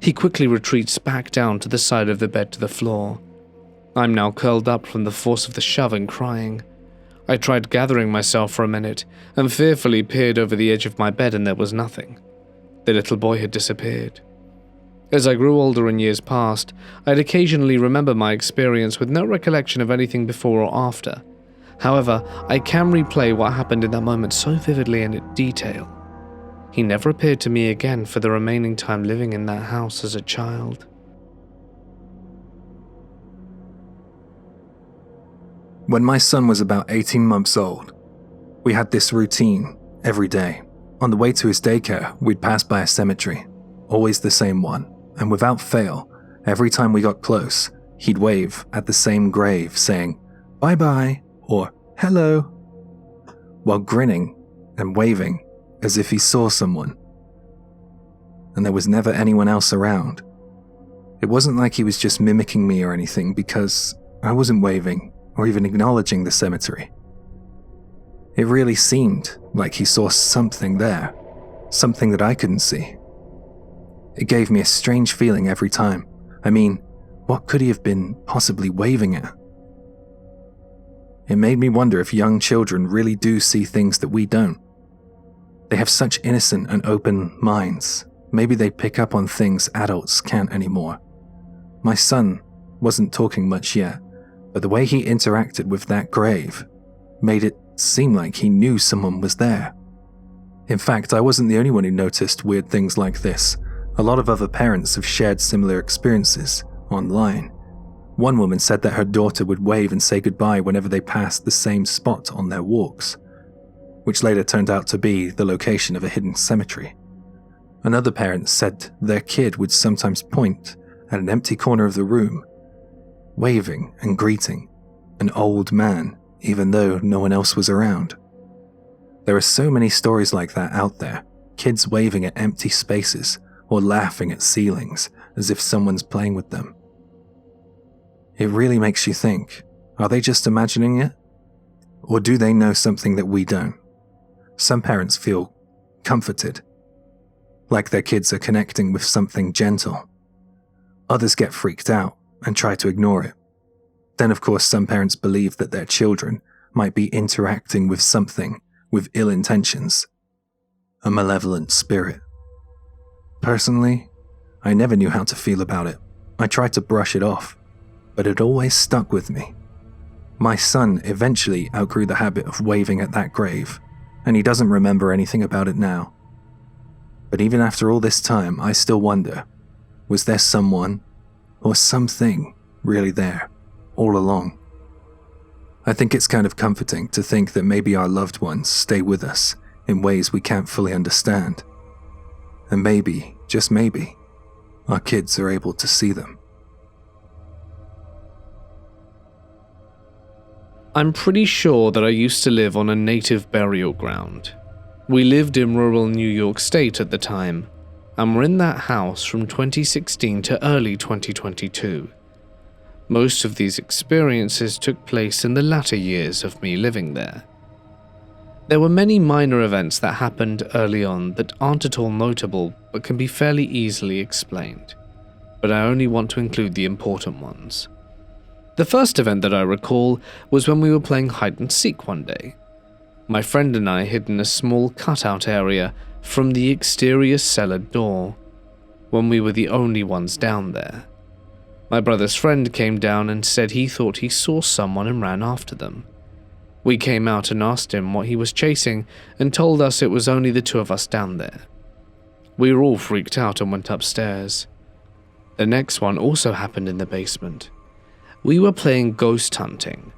He quickly retreats back down to the side of the bed to the floor. I'm now curled up from the force of the shove and crying. I tried gathering myself for a minute and fearfully peered over the edge of my bed and there was nothing. The little boy had disappeared. As I grew older and years passed, I'd occasionally remember my experience with no recollection of anything before or after. However, I can replay what happened in that moment so vividly and in detail. He never appeared to me again for the remaining time living in that house as a child. When my son was about 18 months old, we had this routine every day. On the way to his daycare, we'd pass by a cemetery, always the same one, and without fail, every time we got close, he'd wave at the same grave saying, "Bye-bye," or "Hello," while grinning and waving as if he saw someone. And there was never anyone else around. It wasn't like he was just mimicking me or anything because I wasn't waving or even acknowledging the cemetery. It really seemed like he saw something there, something that I couldn't see. It gave me a strange feeling every time. I mean, what could he have been possibly waving at? It made me wonder if young children really do see things that we don't. They have such innocent and open minds. Maybe they pick up on things adults can't anymore. My son wasn't talking much yet, but the way he interacted with that grave made it seem like he knew someone was there. In fact, I wasn't the only one who noticed weird things like this. A lot of other parents have shared similar experiences online. One woman said that her daughter would wave and say goodbye whenever they passed the same spot on their walks, which later turned out to be the location of a hidden cemetery. Another parent said their kid would sometimes point at an empty corner of the room, waving and greeting an old man, even though no one else was around. There are so many stories like that out there, kids waving at empty spaces or laughing at ceilings as if someone's playing with them. It really makes you think, are they just imagining it? Or do they know something that we don't? Some parents feel comforted. like their kids are connecting with something gentle. Others get freaked out and try to ignore it. Then, of course, some parents believe that their children might be interacting with something with ill intentions, a malevolent spirit. Personally, I never knew how to feel about it. I tried to brush it off, but it always stuck with me. My son eventually outgrew the habit of waving at that grave, and he doesn't remember anything about it now. But even after all this time, I still wonder, was there someone or something really there all along? I think it's kind of comforting to think that maybe our loved ones stay with us in ways we can't fully understand. And maybe, just maybe, our kids are able to see them. I'm pretty sure that I used to live on a native burial ground. We lived in rural New York State at the time, and were in that house from 2016 to early 2022. Most of these experiences took place in the latter years of me living there. There were many minor events that happened early on that aren't at all notable but can be fairly easily explained, but I only want to include the important ones. The first event that I recall was when we were playing hide and seek one day. My friend and I hid in a small cutout area from the exterior cellar door, when we were the only ones down there. My brother's friend came down and said he thought he saw someone and ran after them. We came out and asked him what he was chasing and told us it was only the two of us down there. We were all freaked out and went upstairs. The next one also happened in the basement. We were playing ghost hunting.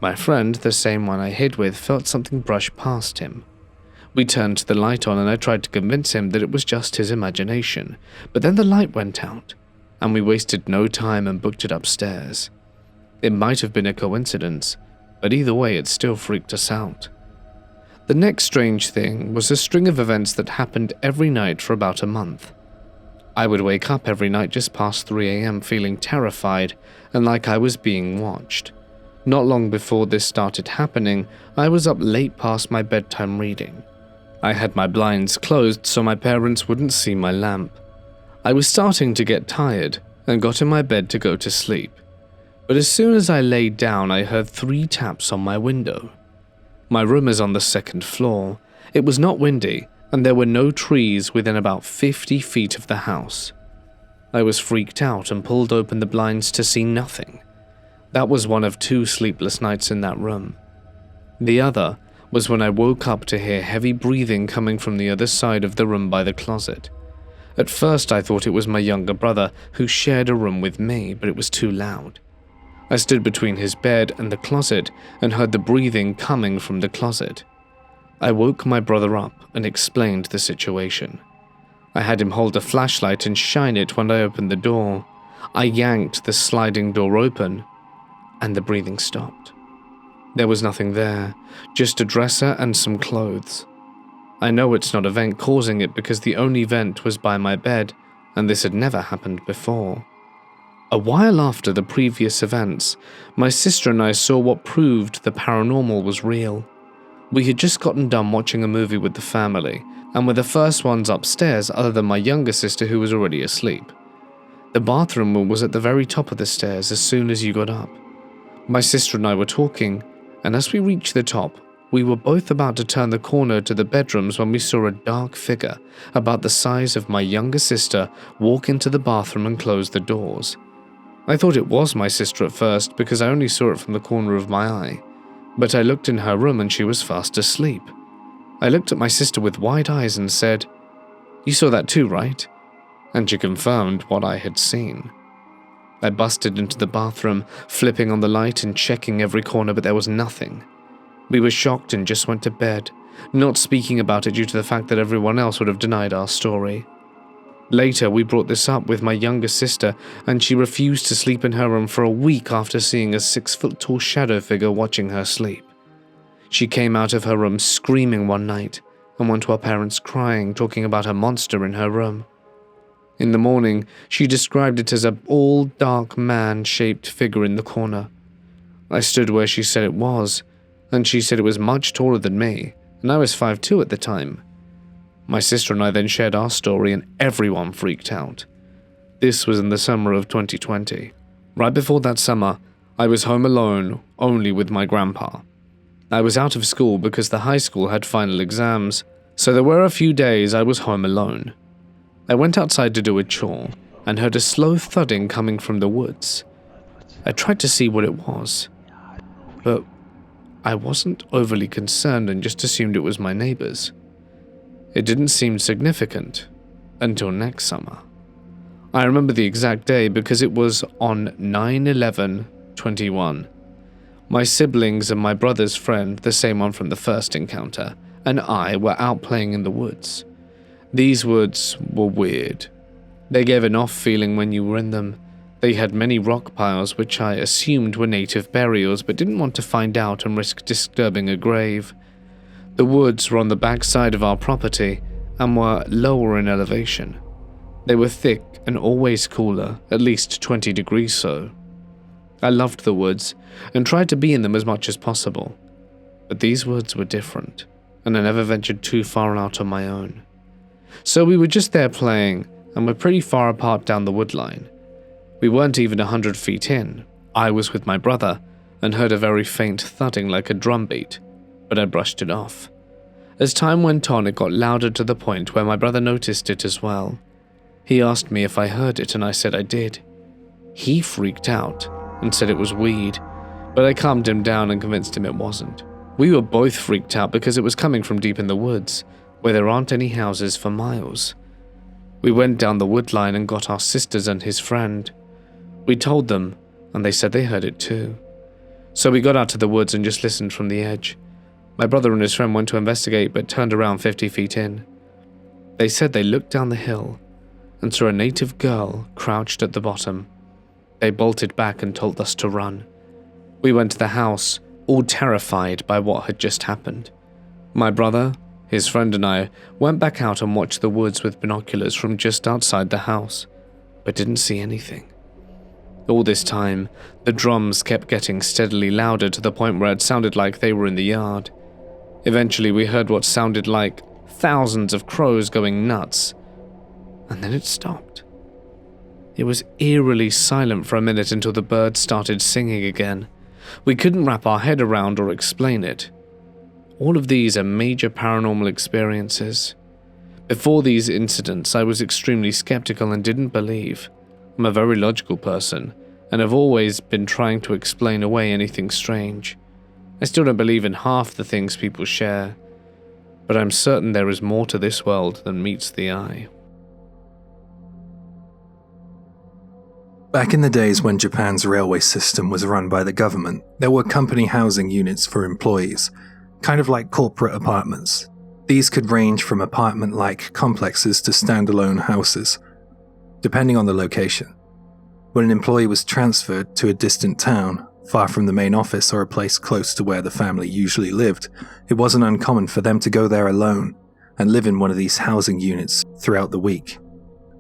My friend, the same one I hid with, felt something brush past him. We turned the light on and I tried to convince him that it was just his imagination, but then the light went out, and we wasted no time and booked it upstairs. It might have been a coincidence, but either way it still freaked us out. The next strange thing was a string of events that happened every night for about a month. I would wake up every night just past 3 a.m. feeling terrified and like I was being watched. Not long before this started happening, I was up late past my bedtime reading. I had my blinds closed so my parents wouldn't see my lamp. I was starting to get tired and got in my bed to go to sleep. But as soon as I laid down, I heard 3 taps on my window. My room is on the 2nd floor. It was not windy, and there were no trees within about 50 feet of the house. I was freaked out and pulled open the blinds to see nothing. That was one of 2 sleepless nights in that room. The other was when I woke up to hear heavy breathing coming from the other side of the room by the closet. At first I thought it was my younger brother who shared a room with me, but it was too loud. I stood between his bed and the closet and heard the breathing coming from the closet. I woke my brother up and explained the situation. I had him hold a flashlight and shine it when I opened the door. I yanked the sliding door open, and the breathing stopped. There was nothing there, just a dresser and some clothes. I know it's not a vent causing it because the only vent was by my bed, and this had never happened before. A while after the previous events, my sister and I saw what proved the paranormal was real. We had just gotten done watching a movie with the family, and were the first ones upstairs other than my younger sister who was already asleep. The bathroom was at the very top of the stairs as soon as you got up. My sister and I were talking, and as we reached the top, we were both about to turn the corner to the bedrooms when we saw a dark figure about the size of my younger sister walk into the bathroom and close the doors. I thought it was my sister at first because I only saw it from the corner of my eye, but I looked in her room and she was fast asleep. I looked at my sister with wide eyes and said, "You saw that too, right?" And she confirmed what I had seen. I busted into the bathroom, flipping on the light and checking every corner, but there was nothing. We were shocked and just went to bed, not speaking about it due to the fact that everyone else would have denied our story. Later, we brought this up with my younger sister, and she refused to sleep in her room for a week after seeing a 6-foot-tall shadow figure watching her sleep. She came out of her room screaming one night and went to our parents crying, talking about a monster in her room. In the morning, she described it as a all-dark man-shaped figure in the corner. I stood where she said it was, and she said it was much taller than me, and I was 5'2" at the time. My sister and I then shared our story and everyone freaked out. This was in the summer of 2020. Right before that summer, I was home alone, only with my grandpa. I was out of school because the high school had final exams, so there were a few days I was home alone. I went outside to do a chore and heard a slow thudding coming from the woods. I tried to see what it was, but I wasn't overly concerned and just assumed it was my neighbors. It didn't seem significant until next summer. I remember the exact day because it was on 9/11/21. My siblings and my brother's friend, the same one from the first encounter, and I were out playing in the woods. These woods were weird. They gave an off feeling when you were in them. They had many rock piles which I assumed were native burials but didn't want to find out and risk disturbing a grave. The woods were on the back side of our property and were lower in elevation. They were thick and always cooler, at least 20 degrees so. I loved the woods and tried to be in them as much as possible. But these woods were different, and I never ventured too far out on my own. So we were just there playing, and we're pretty far apart down the wood line. We weren't even 100 feet in. I was with my brother and heard a very faint thudding like a drum beat, but I brushed it off. As time went on, it got louder to the point where my brother noticed it as well. He asked me if I heard it, and I said I did. He freaked out and said it was weed, but I calmed him down and convinced him it wasn't. We were both freaked out because it was coming from deep in the woods, where there aren't any houses for miles. We went down the wood line and got our sisters and his friend. We told them, and they said they heard it too. So we got out to the woods and just listened from the edge. My brother and his friend went to investigate but turned around 50 feet in. They said they looked down the hill and saw a native girl crouched at the bottom. They bolted back and told us to run. We went to the house, all terrified by what had just happened. My brother, his friend and I went back out and watched the woods with binoculars from just outside the house, but didn't see anything. All this time, the drums kept getting steadily louder to the point where it sounded like they were in the yard. Eventually we heard what sounded like thousands of crows going nuts, and then it stopped. It was eerily silent for a minute until the birds started singing again. We couldn't wrap our head around or explain it. All of these are major paranormal experiences. Before these incidents, I was extremely skeptical and didn't believe. I'm a very logical person, and have always been trying to explain away anything strange. I still don't believe in half the things people share, but I'm certain there is more to this world than meets the eye. Back in the days when Japan's railway system was run by the government, there were company housing units for employees, kind of like corporate apartments. These could range from apartment-like complexes to standalone houses, depending on the location. When an employee was transferred to a distant town, far from the main office or a place close to where the family usually lived, it wasn't uncommon for them to go there alone and live in one of these housing units throughout the week.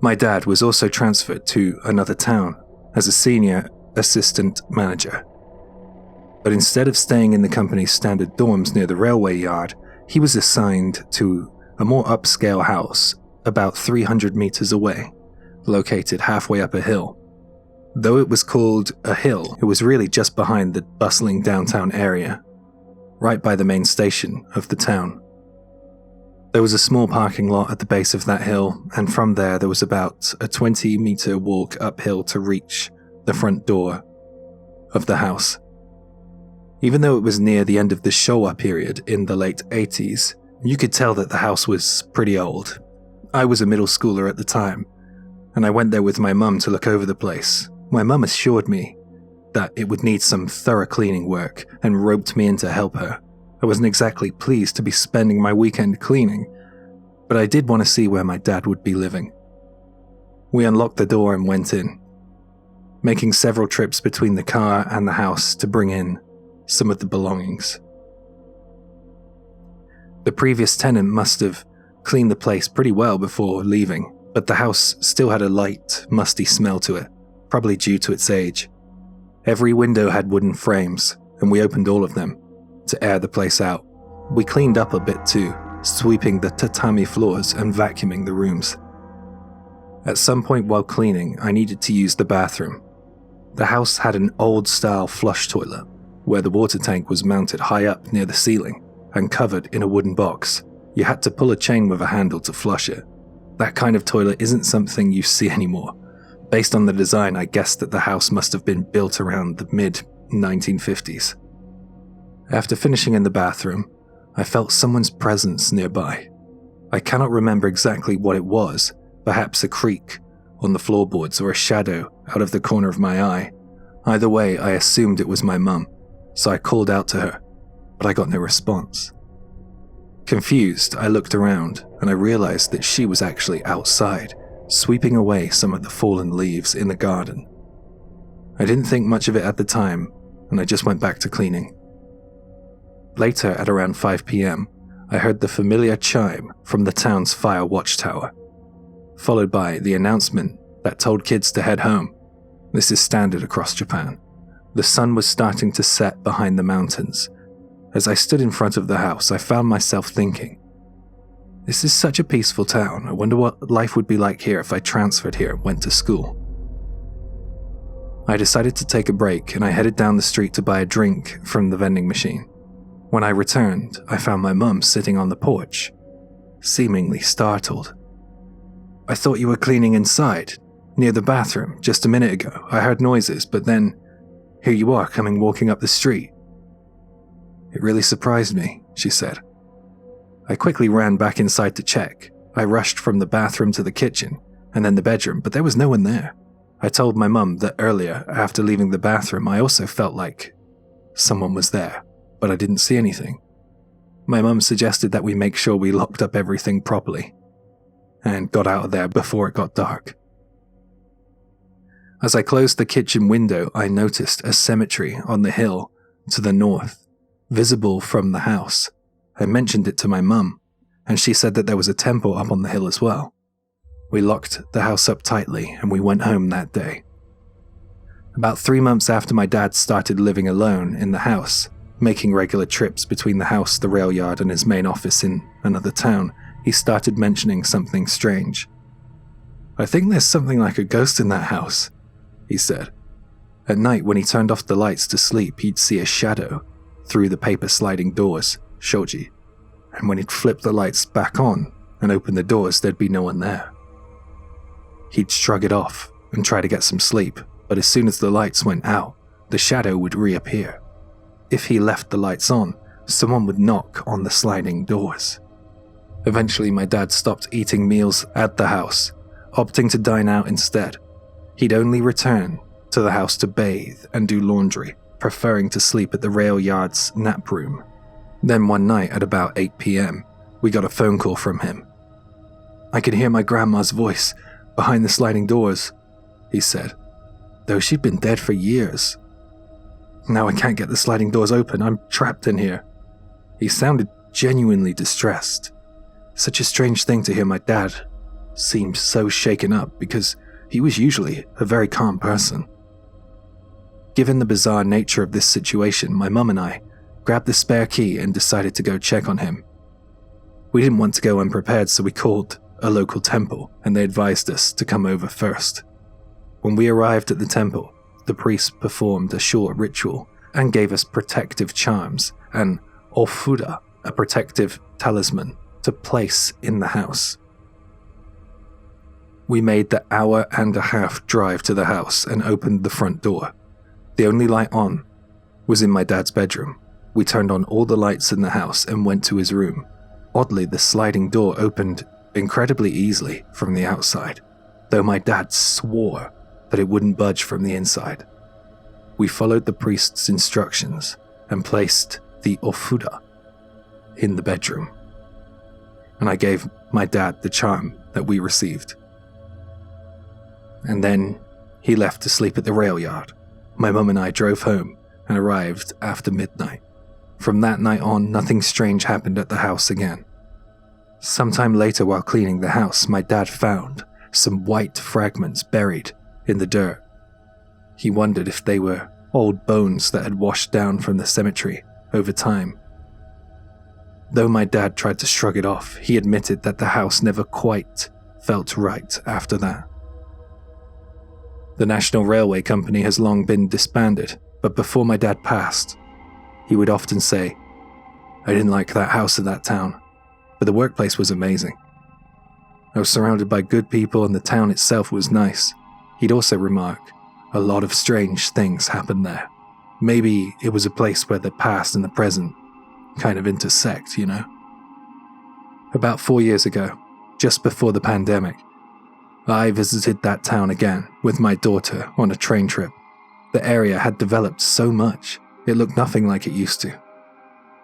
My dad was also transferred to another town as a senior assistant manager. But instead of staying in the company's standard dorms near the railway yard, he was assigned to a more upscale house about 300 meters away, located halfway up a hill. Though it was called a hill, it was really just behind the bustling downtown area, right by the main station of the town. There was a small parking lot at the base of that hill, and from there was about a 20-meter walk uphill to reach the front door of the house. Even though it was near the end of the Showa period in the late 80s, you could tell that the house was pretty old. I was a middle schooler at the time, and I went there with my mum to look over the place. My mum assured me that it would need some thorough cleaning work and roped me in to help her. I wasn't exactly pleased to be spending my weekend cleaning, but I did want to see where my dad would be living. We unlocked the door and went in, making several trips between the car and the house to bring in some of the belongings. The previous tenant must have cleaned the place pretty well before leaving, but the house still had a light, musty smell to it, probably due to its age. Every window had wooden frames, and we opened all of them to air the place out. We cleaned up a bit too, sweeping the tatami floors and vacuuming the rooms. At some point while cleaning, I needed to use the bathroom. The house had an old-style flush toilet, where the water tank was mounted high up near the ceiling and covered in a wooden box. You had to pull a chain with a handle to flush it. That kind of toilet isn't something you see anymore. Based on the design, I guessed that the house must have been built around the mid-1950s. After finishing in the bathroom, I felt someone's presence nearby. I cannot remember exactly what it was, perhaps a creak on the floorboards or a shadow out of the corner of my eye. Either way, I assumed it was my mum, so I called out to her, but I got no response. Confused, I looked around and I realized that she was actually outside, sweeping away some of the fallen leaves in the garden. I didn't think much of it at the time, and I just went back to cleaning. Later, at around 5 p.m., I heard the familiar chime from the town's fire watchtower, followed by the announcement that told kids to head home. This is standard across Japan. The sun was starting to set behind the mountains. As I stood in front of the house, I found myself thinking, this is such a peaceful town. I wonder what life would be like here if I transferred here and went to school. I decided to take a break and I headed down the street to buy a drink from the vending machine. When I returned, I found my mum sitting on the porch, seemingly startled. I thought you were cleaning inside, near the bathroom, just a minute ago. I heard noises, but then here you are walking up the street. It really surprised me, she said. I quickly ran back inside to check. I rushed from the bathroom to the kitchen, and then the bedroom, but there was no one there. I told my mum that earlier, after leaving the bathroom, I also felt like someone was there, but I didn't see anything. My mum suggested that we make sure we locked up everything properly, and got out of there before it got dark. As I closed the kitchen window, I noticed a cemetery on the hill to the north, visible from the house. I mentioned it to my mum, and she said that there was a temple up on the hill as well. We locked the house up tightly, and we went home that day. About 3 months after my dad started living alone in the house, making regular trips between the house, the rail yard, and his main office in another town, he started mentioning something strange. I think there's something like a ghost in that house, he said. At night, when he turned off the lights to sleep, he'd see a shadow through the paper sliding doors, shoji, and when he'd flip the lights back on and open the doors, there'd be no one there. He'd shrug it off and try to get some sleep, but as soon as the lights went out, the shadow would reappear. If he left the lights on, someone would knock on the sliding doors. Eventually, my dad stopped eating meals at the house, opting to dine out instead. He'd only return to the house to bathe and do laundry, preferring to sleep at the rail yard's nap room. Then one night at about 8 p.m., we got a phone call from him. I could hear my grandma's voice behind the sliding doors, he said, though she'd been dead for years. Now I can't get the sliding doors open. I'm trapped in here. He sounded genuinely distressed. Such a strange thing to hear my dad seemed so shaken up because he was usually a very calm person. Given the bizarre nature of this situation, my mum and I grabbed the spare key and decided to go check on him. We didn't want to go unprepared, so we called a local temple and they advised us to come over first. When we arrived at the temple, the priest performed a short ritual and gave us protective charms and ofuda, a protective talisman, to place in the house. We made the 1.5-hour drive to the house and opened the front door. The only light on was in my dad's bedroom. We turned on all the lights in the house and went to his room. Oddly, the sliding door opened incredibly easily from the outside, though my dad swore that it wouldn't budge from the inside. We followed the priest's instructions and placed the ofuda in the bedroom, and I gave my dad the charm that we received. And then he left to sleep at the rail yard. My mum and I drove home and arrived after midnight. From that night on, nothing strange happened at the house again. Sometime later, while cleaning the house, my dad found some white fragments buried in the dirt. He wondered if they were old bones that had washed down from the cemetery over time. Though my dad tried to shrug it off, he admitted that the house never quite felt right after that. The National Railway Company has long been disbanded, but before my dad passed, he would often say, "I didn't like that house in that town, but the workplace was amazing. I was surrounded by good people and the town itself was nice." He'd also remark, "A lot of strange things happened there. Maybe it was a place where the past and the present kind of intersect, you know?" About 4 years ago, just before the pandemic, I visited that town again with my daughter on a train trip. The area had developed so much, it looked nothing like it used to.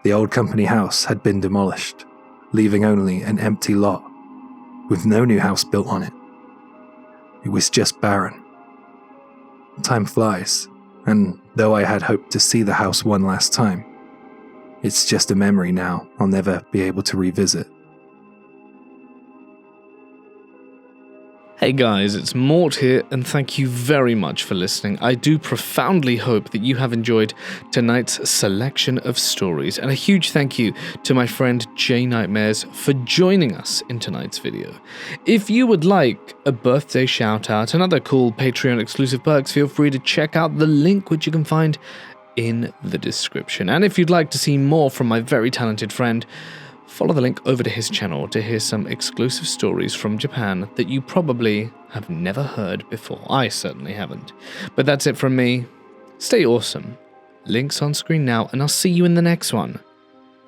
The old company house had been demolished, leaving only an empty lot, with no new house built on it. It was just barren. Time flies, and though I had hoped to see the house one last time, it's just a memory now I'll never be able to revisit. Hey guys, it's Mort here, and thank you very much for listening. I do profoundly hope that you have enjoyed tonight's selection of stories, and a huge thank you to my friend J Nightmares for joining us in tonight's video. If you would like a birthday shout out and other cool Patreon exclusive perks, feel free to check out the link which you can find in the description. And if you'd like to see more from my very talented friend, follow the link over to his channel to hear some exclusive stories from Japan that you probably have never heard before. I certainly haven't. But that's it from me. Stay awesome. Links on screen now, and I'll see you in the next one.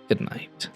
Good night.